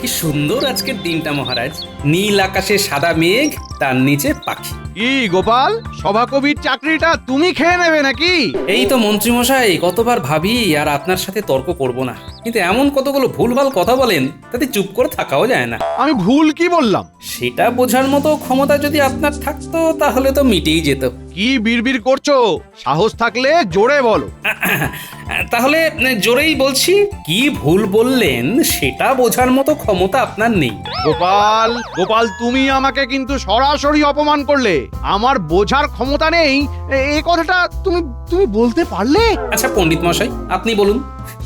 কি সুন্দর আজকের দিনটা মহারাজ। নীল আকাশে সাদা মেঘ, তার নিচে পাখি। কি গোপাল, সভাকবির চাকরিটা তুমি খেয়ে নেবে নাকি? এই তো মন্ত্রীমশাই, কতবার ভাবি আর আপনার সাথে তর্ক করব না, কিন্তু এমন কতগুলো ভুলভাল কথা বলেন, তাতে চুপ করে থাকাও যায় না। আমি ভুল কি বললাম? সেটা বোঝার মতো ক্ষমতা যদি আপনার থাকতো তাহলে তো মিটেই যেত। কি বিড়বিড় করছো? সাহস থাকলে জোরে বলো। তাহলে জোরেই বলছি, কি ভুল বললেন সেটা বোঝার মতো ক্ষমতা আপনার নেই। গোপাল, গোপাল, তুমি আমাকে কিন্তু সরাসরি অপমান করলে। আমার বোঝার ক্ষমতা নেই এই কথাটা তুমি তুমি বলতে পারলে? আচ্ছা পণ্ডিত মশাই, আপনি বলুন,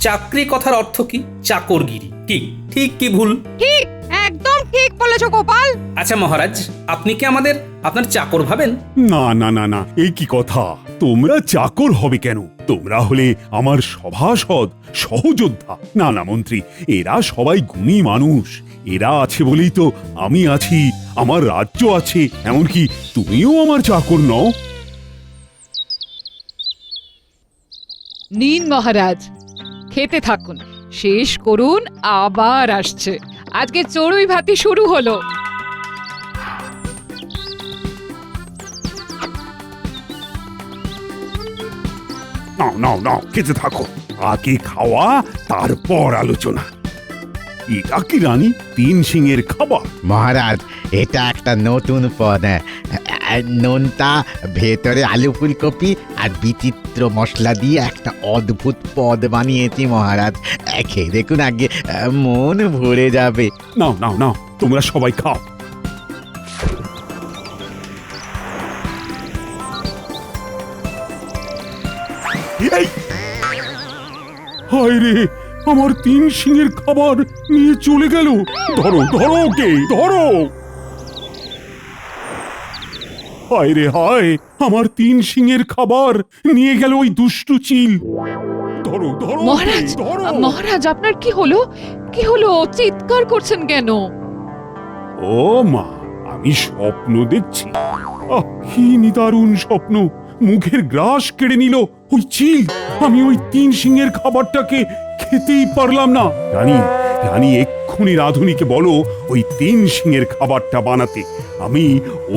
চাকরি কথার অর্থ কি? চাকরগিরি কি ঠিক কি ভুল? ঠিক, একদম ঠিক বলেছো গোপাল। আচ্ছা মহারাজ, আপনি কি আমাদের আপনার চাকর ভাবেন? না না না না, এই কি কথা? তোমরা চাকর হবে কেন? তোমরা হলে আমার সভাসদ, সহযোদ্ধা। না না মন্ত্রী, এরা সবাই গুণী মানুষ। এরা আছে বলেই তো আমি আছি, আমার রাজ্য আছে। এমনকি তুমিও আমার চাকর নও। নিন মহারাজ, খেতে থাকুন, শেষ করুন, আবার আসছে। আজকে চড়ুই ভাতি শুরু হলো। নাও নাও নাও, খেতে থাকো। আগে খাওয়া, তারপর আলোচনা। এটা কি রানী, তিন সিংয়ের খাবার? মহারাজ, এটা একটা নতুন পদ। নোনতা, ভেতরে আলু ফুলকপি আর বিচিত্র মশলা দিয়ে একটা অদ্ভুত পদ বানিয়েছি মহারাজ। খেয়ে দেখুন, আগে মন ভরে যাবে। নাও নাও নাও, তোমরা সবাই খাও। এই! হায় রে, আমার তিন সিংহের খাবার নিয়ে চলে গেল। ধরো ধরো, ওকে ধরো। হায় রে হায়, আমার তিন সিংহের খাবার নিয়ে গেল ওই দুষ্টু চিল। ধরো ধরো ওকে, মহারাজ, ধরো। মহারাজ, আপনার কি হলো? কি হলো? চিৎকার করছেন কেন? ও মা, আমি স্বপ্ন দেখছি। আহ, কি নিদারুণ স্বপ্ন! মুখের গ্রাস কেড়ে নিল ওই চিল। আমি ওই তিন সিংহের খাবারটাকে খেতেই পারলাম না। রানী, রানী এক্ষুনি রাধুনিকে বলো ওই তিন সিংহের খাবারটা বানাতে। আমি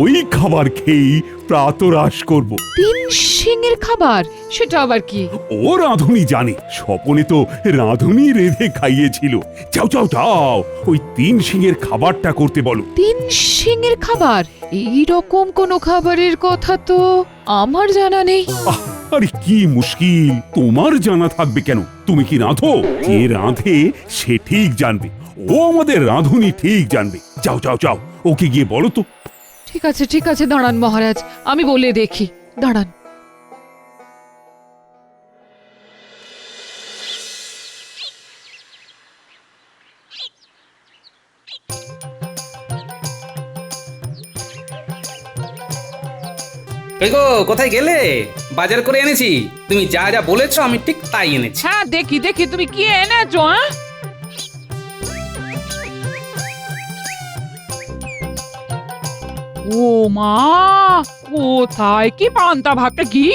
ওই খাবার খেয়েই প্রাতরাশ করব। তিন সিংহের খাবার? সেটা আবার কি? ও রাধুনি জানে, স্বপনে তো রাধুনি রেঁধে খাইয়েছিল। যাও যাও যাও, ওই তিন সিংহের খাবারটা করতে বলো। তিন সিংহের খাবার? এই রকম কোনো খাবারের কথা তো আমার জানা নেই। আহ, আরে কি মুশকিল, তোমার জানা থাকবে কেন? তুমি কি রাঁধো? যে রাঁধে সে ঠিক জানবে। ও আমাদের রাঁধুনি ঠিক জানবে। যাও যাও যাও, ওকে গিয়ে বলো তো। ঠিক আছে, দাঁড়ান মহারাজ, আমি বলে দেখি, দাঁড়ান। কই গো, কোথায় গেলে? বাজার করে এনেছি, তুমি যা যা বলেছো আমি ঠিক তাই এনেছি। হ্যাঁ, দেখি দেখি তুমি কি এনেছো। হ্যাঁ, ও মা, কোথায় কি পান্তা ভাতে ঘি?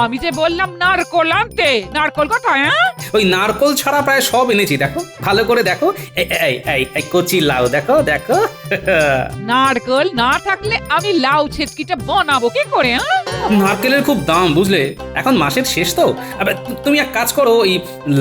আমি যে বললাম নারকোল আনতে, নারকোল কোথায়? হ্যাঁ, ওই নারকোল ছাড়া প্রায় সব এনেছি, দেখো ভালো করে দেখো। এই এই এই এই কচি লাউ দেখো দেখো। নারকোল না থাকলে আমি লাউ ছেচকিটা বানাবো কি করে? হ্যাঁ, নারকেলের খুব দাম বুঝলে, এখন মাসের শেষ তো। আবার তুমি এক কাজ করো, ওই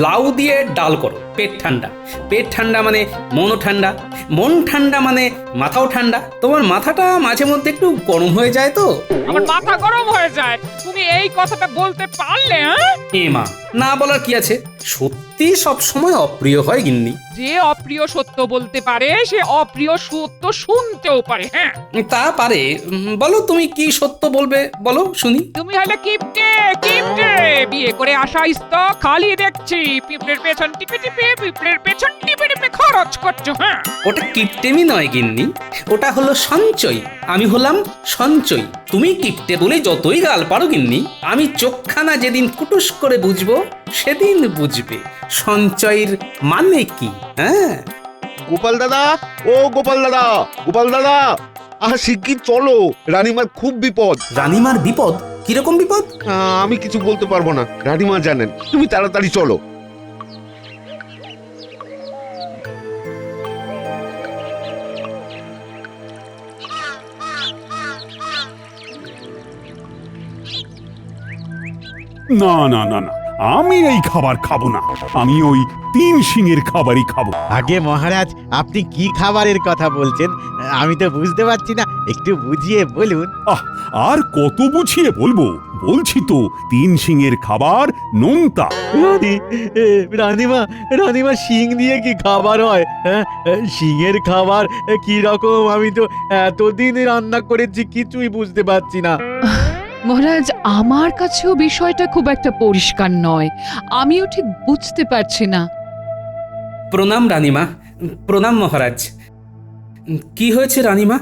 লাউ দিয়ে ডাল করো, পেট ঠান্ডা। পেট ঠান্ডা মানে মনও ঠান্ডা, মন ঠান্ডা মানে মাথাও ঠান্ডা। তোমার মাথাটা মাঝে মধ্যে একটু গরম হয়ে যায় তো। আমার মাথা গরম হয়ে যায়, তুমি এই কথাটা বলতে পারলে? হ্যাঁ, এ মা, না বলার কি আছে, সত্যি সব সময় অপ্রিয় হয় গিন্নি। যে অপ্রিয় সত্য বলতে পারে সে অপ্রিয় সত্য শুনতেও পারে। হ্যাঁ, তা পারে। বলো তুমি কি সত্য বলবে, বলো শুনি। তুমি হলে কিপটে, কিপটে। বিয়ে করে আসা ইস্তো খালি দেখছি, পিঁপড়ের পেছন টিপে টিপে, পিঁপড়ের পেছন টিপে টিপে খরচ করছো। হ্যাঁ, ওটা কিপটেমি নয় গিন্নি, ওটা হলো সঞ্চয়। আমি হলাম সঞ্চয়, তুমি কিপটে বলে যতই গাল পারো গিন্নি, আমি চোখখানা যেদিন কুটুস করে বুঝবো সেদিন বুঝবে সঞ্চয়ের মানে কি। হ্যাঁ, গোপাল দাদা, ও গোপাল দাদা, গোপাল দাদা, শিগগির চলো, রানীমার খুব বিপদ। রানীমার বিপদ? কিরকম বিপদ? আমি কিছু বলতে পারবো না, রানীমা জানেন। তুমি তাড়াতাড়ি চলো। না না না না, আমি এই খাবার খাবো না। আমি ওই 3 সিংয়ের খাবারই খাবো। আগে মহারাজ, আপনি কি খাবারের কথা বলছেন? আমি তো বুঝতে পারছি না, একটু বুঝিয়ে বলুন। আহ, আর কত বুঝিয়ে বলবো? বলছি তো, 3 সিংয়ের খাবার নোনতা। রানীমা শিং দিয়ে কি খাবার হয়? হ্যাঁ, শিঙের খাবার কি রকম? আমি তো এতদিন রান্না করেছি, কিছুই বুঝতে পারছি না। মহারাজ, আমার কাছেও বিষয়টা খুব একটা পরিষ্কার নয়। আমিও ঠিক বুঝতে পারছি না। প্রণাম রানীমা, প্রণাম মহারাজ। কি হয়েছে রানীমা?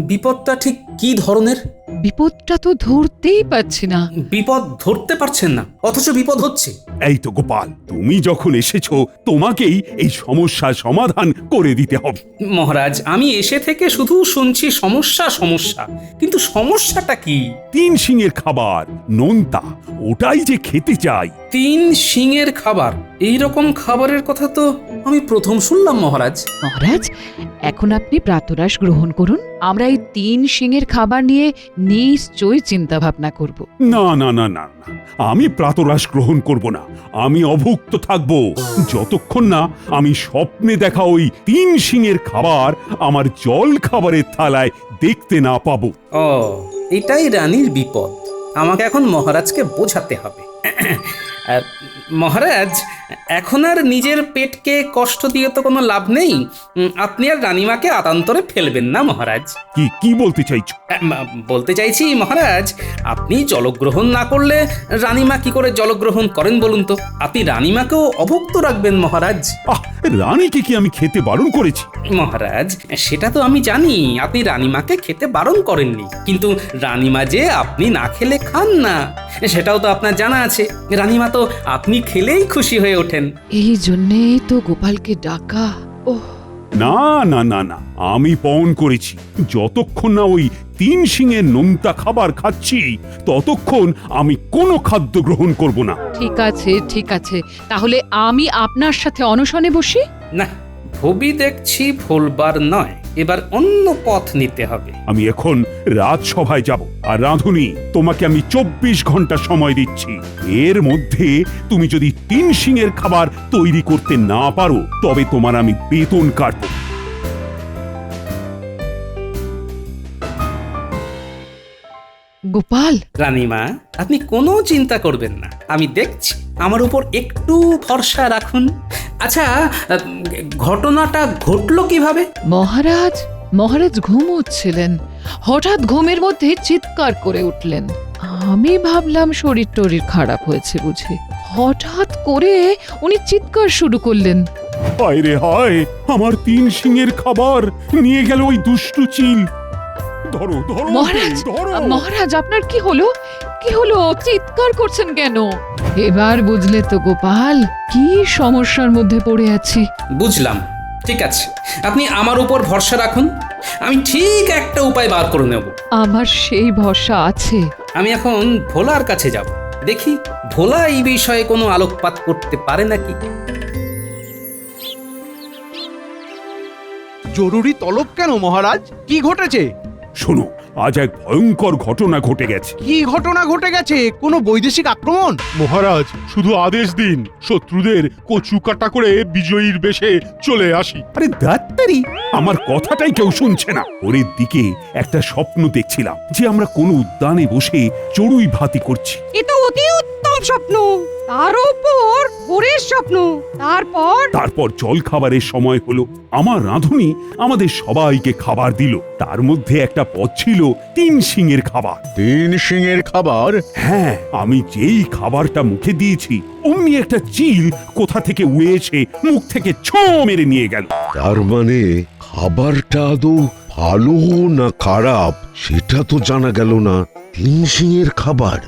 বিপদটা ঠিক কি ধরনের? বিপদটা তো ধরতেই পারছি না। বিপদ ধরতে পারছেন না, অথচ বিপদ হচ্ছে। এই তো গোপাল, তুমি যখন এসেছো তোমাকেই এই সমস্যার সমাধান করে দিতে হবে। মহারাজ, আমি এসে থেকে শুধু শুনছি সমস্যা সমস্যা, কিন্তু সমস্যাটা কি? 3 সিংয়ের খাবার নোনতা, ওটাই যে খেতে চাই। 3 সিংয়ের খাবার? এই রকম খাবারের কথা তো আমি প্রথম শুনলাম মহারাজ। মহারাজ, এখন আপনি প্রাতরাশ গ্রহণ করুন। আমরা এই 3 সিংয়ের খাবার নিয়ে নিশ্চয়ই চিন্তা ভাবনা করব। না না না না না, আমি প্রাতরাশ গ্রহণ করব না। আমি অভুক্ত থাকব যতক্ষণ না আমি স্বপ্নে দেখা ওই 3 সিংয়ের খাবার আমার জল খাবারের থালায় দেখতে না পাবো। ও, এটাই রানীর বিপদ। আমাকে এখন মহারাজকে বোঝাতে হবে। মহারাজ, এখন আর নিজের পেটকে কষ্ট দিয়ে তো কোনো লাভ নেই। আপনি আর রানীমাকে আতান্তরে ফেলবেন না মহারাজ। কি কি বলতে চাইছো? বলতে চাইছি মহারাজ, আপনি জলগ্রহণ না করলে রানীমা কি করে জলগ্রহণ করেন বলুন তো? আপনি রানীমাকেও অভুক্ত রাখবেন মহারাজ। আহ, রানীকে কি আমি খেতে বারণ করেছি? মহারাজ, সেটা তো আমি জানি আপনি রানীমাকে খেতে বারণ করেননি, কিন্তু রানীমা যে আপনি না খেলে খান না সেটাও তো আপনার জানা আছে। রানীমা তো আপনি খেলেই খুশি হয়ে ওঠেন। এই জন্যেই তো গোপালকে ডাকা। ওহ, না না না না, আমি পণ করেছি যতক্ষণ না ওই 3 সিংয়ের নোনতা খাবার খাচ্ছি ততক্ষণ আমি কোনো খাদ্য গ্রহণ করব না। ঠিক আছে ঠিক আছে, তাহলে আমি আপনার সাথে অনশনে বসি। না, ভবি দেখছি ভুলবার নয়, এবার অন্য পথ নিতে হবে। আমি এখন রাজসভায় যাব, আর রাঁধুনি তোমাকে আমি 24 ঘন্টা সময় দিচ্ছি। এর মধ্যে তুমি যদি 3 সিংয়ের খাবার তৈরি করতে না পারো তবে তোমার আমি বেতন কাটব। গোপাল, রানীমা, আপনি কোনো চিন্তা করবেন না, আমি দেখছি। আমার উপর একটু ভরসা রাখুন। আচ্ছা, ঘটনাটা ঘটলো কিভাবে? মহারাজ ঘুমোচ্ছিলেন। হঠাৎ ঘুমের মধ্যে চিৎকার করে উঠলেন। আমি ভাবলাম শরীর টরীর খারাপ হয়েছে বুঝি। হঠাৎ করে উনি চিৎকার শুরু করলেন। হায় রে হায়, আমার 3 সিংয়ের খাবার নিয়ে গেল ওই দুষ্টু চিল। ধরো ধরো মহারাজ, আপনার কি হলো? কি হলো? চিৎকার করছেন কেন? এবার বুঝলে তো গোপাল, কি সমস্যার মধ্যে পড়ে আছি। বুঝলাম, ঠিক আছে, আপনি আমার উপর ভরসা রাখুন, আমি ঠিক একটা উপায় বার করে নেব। আমার সেই ভরসা আছে। আমি এখন ভোলার কাছে যাব, দেখি ভোলা এই বিষয়ে কোনো আলোকপাত করতে পারে নাকি। জরুরি তলব কেন মহারাজ? কি ঘটেছে? শোনো, আজ এক ভয়ঙ্কর ঘটনা ঘটে গেছে। কি ঘটনা ঘটে গেছে? কোনো বৈদেশিক আক্রমণ? মহারাজ, শুধু আদেশ দিন, শত্রুদের কচু কাটা করে বিজয়ীর বেশে চলে আসি। আরে দাত্তারি, আমার কথাটাই কেউ শুনছে না। ওরের দিকে একটা স্বপ্ন দেখছিলাম যে আমরা কোনো উদ্যানে বসে চড়ুই ভাতি করছি। এ তো অতি উত্তম স্বপ্ন, তার উপর ভোরের স্বপ্ন। তারপর জল খাবারের সময় হলো। আমার রাঁধুনি আমাদের সবাইকে খাবার দিল। তার মধ্যে একটা পদ ছিল 3 সিংয়ের খাবার। 3 সিংয়ের খাবার? হ্যাঁ, আমি যেই খাবারটা মুখে দিয়েছি অমনি একটা চিল কোথা থেকে উড়ে এসে মুখ থেকে ছো মেরে নিয়ে গেল। তার মানে খাবারটা আদৌ ভালো না খারাপ সেটা তো জানা গেল না। 3 সিংয়ের খাবার?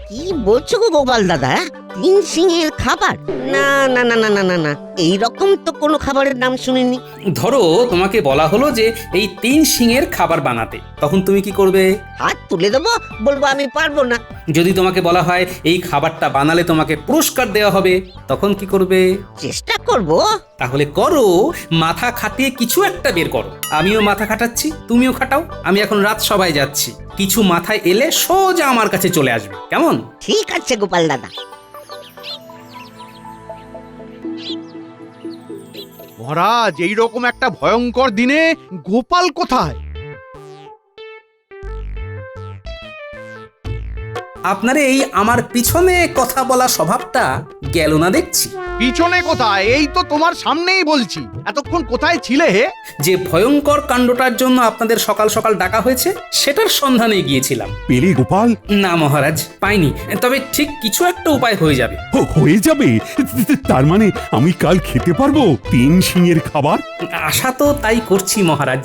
কি বলছো গো গোপাল দাদা? তিন সিংয়ের খাবার? না না না না না না না, এইরকম তো কোনো খাবারের নাম শুনিনি। ধরো তোমাকে বলা হলো যে এই 3 শিঙের খাবার বানাতে, তখন তুমি কি করবে? হাত তুলে দেবো, বলবো আমি পারবো না। যদি তোমাকে বলা হয় এই খাবারটা বানালে তোমাকে পুরস্কার দেওয়া হবে, তখন কি করবে? চেষ্টা করব। তাহলে করো, মাথা খাটিয়ে কিছু একটা বের করো। আমিও মাথা খাটাচ্ছি, তুমিও খাটাও। আমি এখন রাত সভায় যাচ্ছি, কিছু মাথায় এলে সোজা আমার কাছে চলে আসবে, কেমন? ঠিক আছে গোপাল দাদা। মহারাজ, এইরকম একটা ভয়ঙ্কর দিনে গোপাল কোথায়? আপনার এই আমার পিছনে কথা বলা স্বভাবটা গেল না দেখছি। পিছনে কোথায়? এই তো তোমার সামনেই বলছি। এতক্ষণ কোথায় ছিলে হে? যে ভয়ঙ্কর কাণ্ডটার জন্য আপনাদের সকাল সকাল ডাকা হয়েছে সেটার সন্ধানে গিয়েছিলাম। পেলে গোপাল? না মহারাজ, পাইনি। তবে ঠিক কিছু একটা উপায় হয়ে যাবে। হয়ে যাবে? তার মানে আমি কাল খেতে পারবো 3 শিঙের খাবার? আশা তো তাই করছি মহারাজ।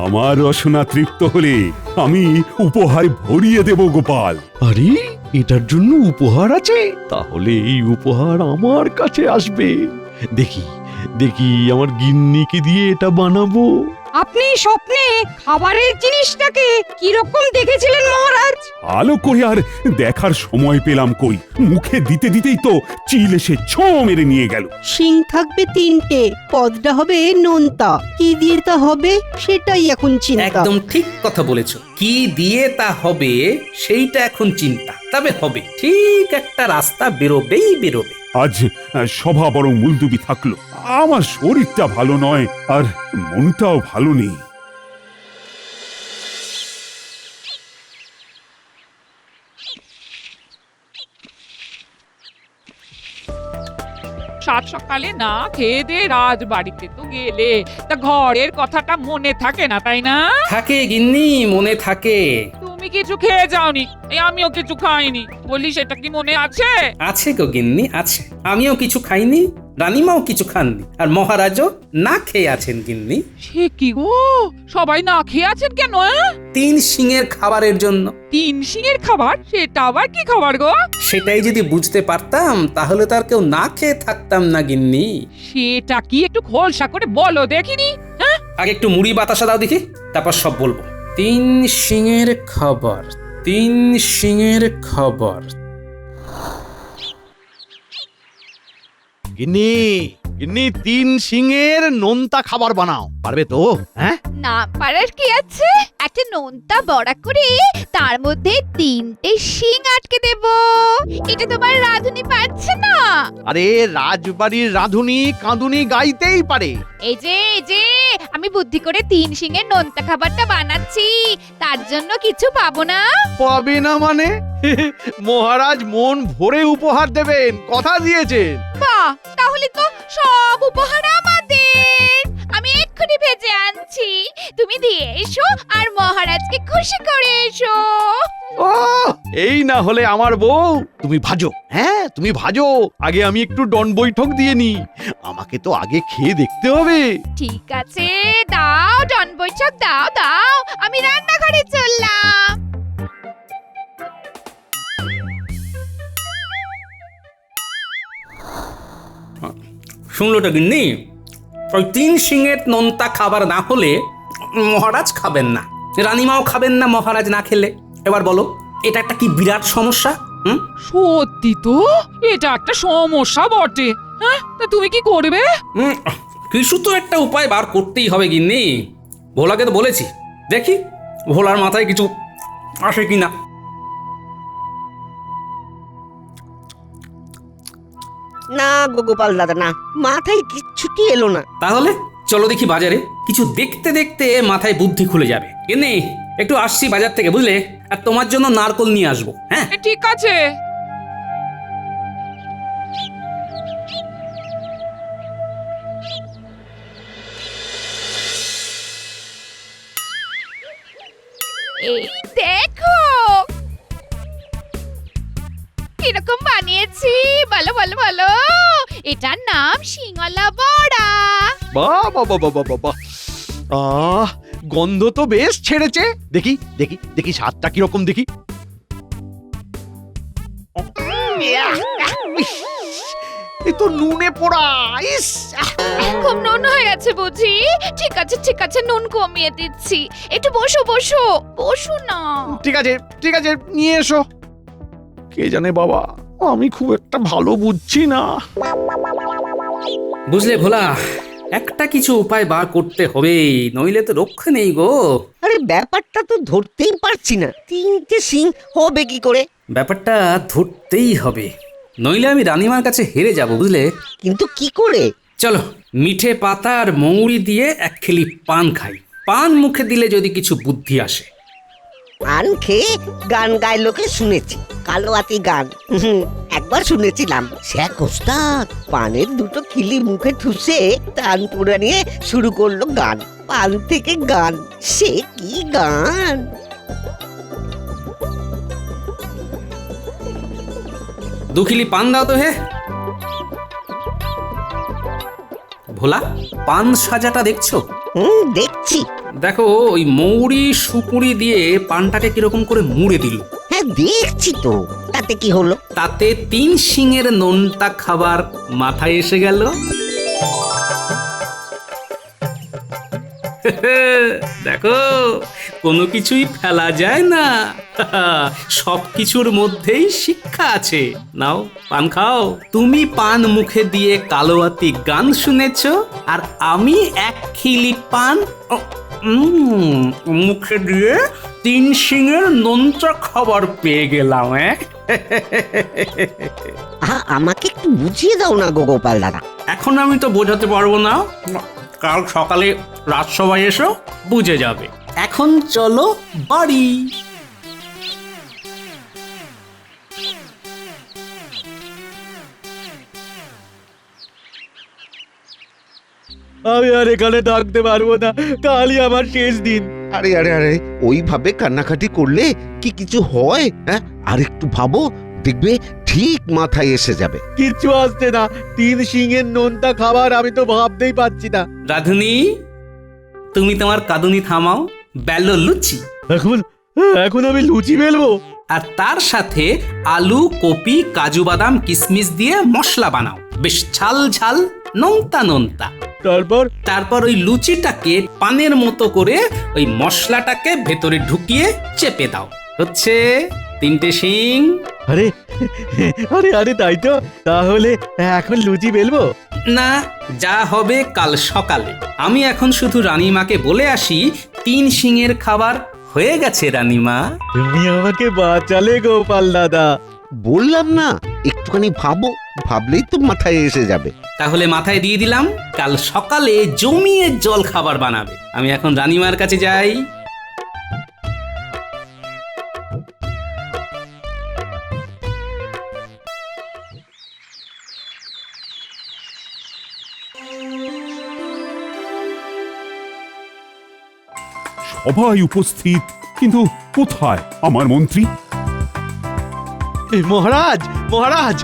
আমার রসনা তৃপ্ত হলে আমি উপহার ভরিয়ে দেব গোপাল। আরে, এটার জন্য উপহার আছে? তাহলে এই উপহার আমার কাছে আসবে। দেখি দেখি আমার গিন্নিকে দিয়ে এটা বানাবো। আপনি স্বপ্নে খাবারের জিনিসটাকে কিরকম দেখেছিলেন মহারাজ? আলো করে আর দেখার সময় পেলাম কই, মুখে দিতে দিতেই তো চিল এসে ছো মেরে নিয়ে গেল। শিং থাকবে 3টে, পদটা হবে নোনতা। কি দিয়ে তা হবে সেটাই এখন চিন্তা। একদম ঠিক কথা বলেছো। কি দিয়ে তা হবে সেইটা এখন চিন্তা। তবে হবে, ঠিক একটা রাস্তা বেরোবেই বেরোবে। আজ সভা বরং মুলতুবি থাকলো। আমার শরীরটা ভালো নয় আর মনটাও ভালো নেই। সাত সকালে না খেয়ে দে রাজবাড়িতে তো গেলে, তা ঘরের কথাটা মনে থাকে না, তাই না? থাকে গিন্নি, মনে থাকে। তুমি কিছু খেয়ে যাওনি, এই আমিও কিছু খাইনি, বলি সেটা কি মনে আছে? আছে গো গিন্নি, আছে। আমিও কিছু খাইনি, রানীমাও কিছু খাননি, আর মহারাজও না খেয়ে আছেন গিন্নি। সে কি গো, সবাই না খেয়ে আছেন কেন? 3 শিঙের খাবারের জন্য। 3 শিঙের খাবার? সেটা আবার কি খাবার গো? সেটাই যদি বুঝতে পারতাম তাহলে তার কেউ না খেয়ে থাকতাম না গিন্নি। সেটা কি একটু খোলসা করে বলো দেখিনি। হ্যাঁ, আগে একটু মুড়ি বাতাসা দাও দেখি, তারপর সব বলবো। 3 শিঙের খাবার, 3 শিঙের খাবার। গিন্নি, গিন্নি, 3 সিংয়ের নোনতা খাবার বানাও। পারবে তো? হ্যাঁ, না পারার কি আছে? একটা নোনতা বড়া করে তার মধ্যে 3টে শিং আটকে দেব। এটা তোমার রাঁধুনি পারছে না? আরে রাজবাড়ির রাঁধুনি কাঁদুনি গাইতেই পারে। এই যে আমি বুদ্ধি করে 3 শিঙের নোনতা খাবারটা বানাচ্ছি, তার জন্য কিছু পাবো না? পাবে না মানে? মহারাজ মন ভরে উপহার দেবেন, কথা দিয়েছেন। বাহ, তাহলে তো সব উপহার আমাদের। আমি এক্ষুনি ভেজে আনছি, তুমি দিয়ে এসো আর মহারাজকে খুশি করে এসো। ও, এই না হলে আমার বউ। তুমি ভাজো, হ্যাঁ তুমি ভাজো। আগে আমি একটু ডন বৈঠক দিয়ে নি, আমাকে তো আগে খেয়ে দেখতে হবে। ঠিক আছে, দাও ডন বৈঠক দাও দাও, আমি রান্নাঘরে চললাম। শুনলোটা গিন্নি, ওই 3 শিঙের নোনতা খাবার না হলে মহারাজ খাবেন না, রানীমাও খাবেন না মহারাজ না খেলে। এবার বলো, এটা একটা কি বিরাট সমস্যা? সত্যি তো, এটা একটা সমস্যা বটে। হ্যাঁ, তা তুমি কি করবে? কিছু তো একটা উপায় বার করতেই হবে গিন্নি। ভোলাকে তো বলেছি, দেখি ভোলার মাথায় কিছু আসে কিনা। না গো গোপাল দাদা, না, মাথায় কিচ্ছুটি এলো না। তাহলে চলো দেখি বাজারে, কিছু দেখতে দেখতে মাথায় বুদ্ধি খুলে যাবে। গিন্নি, একটু আসছি বাজার থেকে, বুঝলে? আর তোমার জন্য নারকল নিয়ে আসবো। হ্যাঁ, ঠিক আছে। এই দেখো কিরকম বানিয়েছি, বলো বলো বলো। এটার নাম শিঙলা বড়া। বাহ বাহ বাহ বাহ বাহ বাহ। গন্ধ তো বেশ ছেড়েছে। দেখি দেখি দেখি স্বাদটা কিরকম দেখি। তো নুনে পোড়া। ইস, খুব নুন হয়ে গেছে বুঝি? ঠিক আছে নুন কমিয়ে দিচ্ছি। একটু বসো বসো না। ঠিক আছে নিয়ে এসো। কে জানে বাবা, আমি খুব একটা ভালো বুঝছি না। বুঝলে ভোলা, একটা কিছু উপায় বার করতে হবে, নইলে তো রক্ষা নেই গো। আরে ব্যাপারটা তো ধরতেই পারছি না, তিনটে সিং হবে কি করে? ব্যাপারটা ধরতেই হবে, নইলে আমি রানীমার কাছে হেরে যাব, বুঝলে। কিন্তু কি করে? চলো, মিঠে পাতা আর মৌরি দিয়ে এক খেলি পান খাই। পান মুখে দিলে যদি কিছু বুদ্ধি আসে। পান খেয়ে গান গায় লোকে শুনেছি, কালো হাতি গান। একবার শুনেছিলাম শেখ ওস্তাদ পানের দুটো খিলি মুখে ঠুসে টান পুরা নিয়ে শুরু করলো গান। পান থেকে গান, সে কি গান! দুখিলি পান দাও তো হে। ভোলা, পান সাজাটা দেখছো? দেখছি। দেখো, ওই মৌরি সুপুরি দিয়ে পানটাকে কিরকম করে মুড়ে দিল। হ্যাঁ দেখছি তো, তাতে কি হলো? তাতে 3 শিঙের নোনতা খাবার মাথায় এসে গেল। দেখো, কোনো কিছুই ফেলা যায় না। সব কিছুর মধ্যেই শিক্ষা আছে। নাও, পান খাও। তুমি পান মুখে দিয়ে কালোয়াতি গান শুনেছ, আর আমি এক খিলি পান মুখে দিয়ে 3 শিঙের নোনতা খাবার পেয়ে গেলাম। আমাকে একটু বুঝিয়ে দাও না গো গোপাল দাদা। এখন আমি তো বোঝাতে পারবো না, কাল সকালে রাজসভায় এসো, বুঝে যাবে। এখন চলো বাড়ি। আমি আর এখানে থাকতে পারবো না, কালই আমার শেষ দিন। আরে আরে আরে, ওইভাবে কান্নাকাটি করলে কি কিছু হয়? হ্যাঁ, আর একটু ভাবো, দেখবে ঠিক মাথায় এসে যাবে। কিচ্ছু আসছে না, 3 শিঙের নোনতা খাবার আমি তো ভাবতেই পাচ্ছি না। রাধুনি, তুমি তোমার কাঁদুনি থামাও, বেলো লুচি। এখন আমি লুচি বেলবো? আর তার সাথে আলু, কপি, কাজু বাদাম, কিশমিশ দিয়ে মশলা বানাও, বেশ ঝাল ঝাল, নোনতা নোনতা। তারপর ওই লুচিটাকে পানের মতো করে ওই মশলাটাকে ভেতরে ঢুকিয়ে চেপে দাও। হচ্ছে 3টে শিং। আরে আরে আরে, তাই তো। তাহলে এখন লুচি বেলবো? না, যা হবে কাল সকালে। আমি এখন শুধু রানীমাকে বলে আসি 3 শিঙের খাবার হয়ে গেছে। রানীমা, তুমি আমাকে বাঁচালে গোপাল দাদা। বললাম না, একটুখানি ভাবো, ভাবলেই তো মাথায় এসে যাবে। তাহলে মাথায় দিয়ে দিলাম, কাল সকালে জমিয়ে জল খাবার বানাবে। আমি এখন রানীমার কাছে যাই। সবাই উপস্থিত, কিন্তু কোথায় আমার মন্ত্রী? মহারাজ, মহারাজ,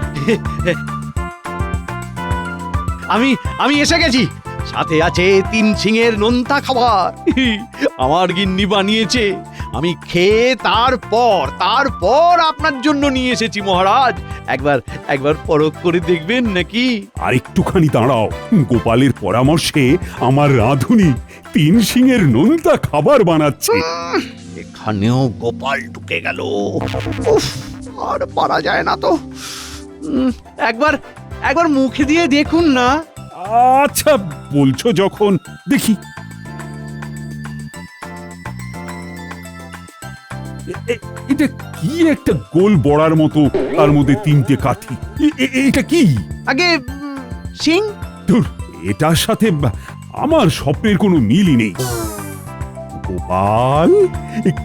আমি এসে গেছি। সাথে আছে 3 শিঙের নোনতা খাবার, আমার গিন্নি বানিয়েছে। আমি খেয়ে তারপর আপনার জন্য নিয়ে এসেছি মহারাজ। একবার পরখ করে দেখবেন নাকি? আর একটুখানি দাঁড়াও, গোপালের পরামর্শে আমার রাঁধুনি 3 শিঙের নোনতা খাবার বানাচ্ছে। এখানেও গোপাল ঢুকে গেল। উফ, আর পারা যায় না তো। একবার মুখে দিয়ে দেখুন না। আচ্ছা, বলছো যখন, দেখি। এটা কি একটা গোল বড়ার মতো, তার মধ্যে 3টে কাঠি। এটা কি? আগে সিং। ধুর, এটার সাথে আমার স্বপ্নের কোনো মিলই নেই। গোপাল,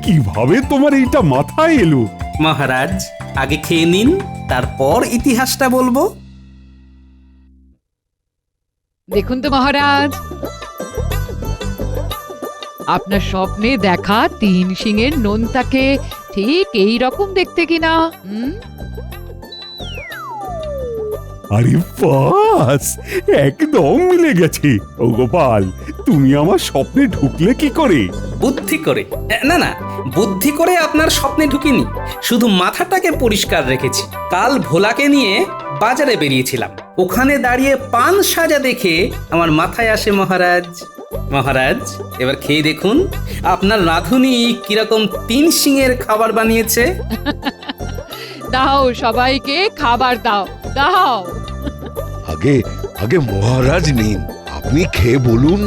কিভাবে তোমার এইটা মাথায় এলো? মহারাজ, আগে খেয়ে নিন, তারপর ইতিহাসটা বলবো। দেখুন তো মহারাজ, আপনার স্বপ্নে দেখা 3 শিঙের নোনতাকে ঠিক এই রকম দেখতে কিনা? আরে বাস, একদম মিলে গেছে। ও গোপাল, তুমি আমার স্বপ্নে ঢুকলে কি করে? বুদ্ধি করে। না, বুদ্ধি করে আপনার স্বপ্নে ঢুকিনি, শুধু মাথাটাকে পরিষ্কার রেখেছি। কাল ভোলাকে নিয়ে বাজারে বেরিয়েছিলাম, ওখানে দাঁড়িয়ে পান সাজা দেখে আমার মাথায় আসে মহারাজ। মহারাজ, এবার খেয়ে দেখুন আপনার রাঁধুনি কিরকম 3 শিঙের খাবার বানিয়েছে। দাও সবাইকে খাবার দাও, দাও। আগে আগে মহারাজ নিন, আপনি খেয়ে বলুন।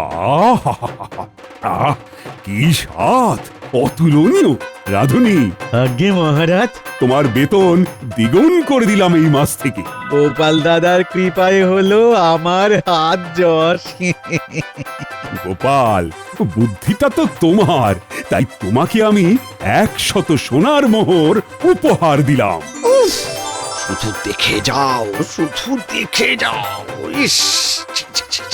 আহ, কি স্বাদ, অতুলনীয়। রাধুনি, আগে মহারাজ, তোমার বেতন দ্বিগুণ করে দিলাম এই মাস থেকে। গোপাল দাদার কৃপায় হলো আমার হাত যশ। গোপাল, বুদ্ধিটা তো তোমার, তাই তোমাকে আমি 100 সোনার মোহর উপহার দিলাম। শুধু দেখে যাও, শুধু দেখে যাও। ইস, ছি, ছি, ছি।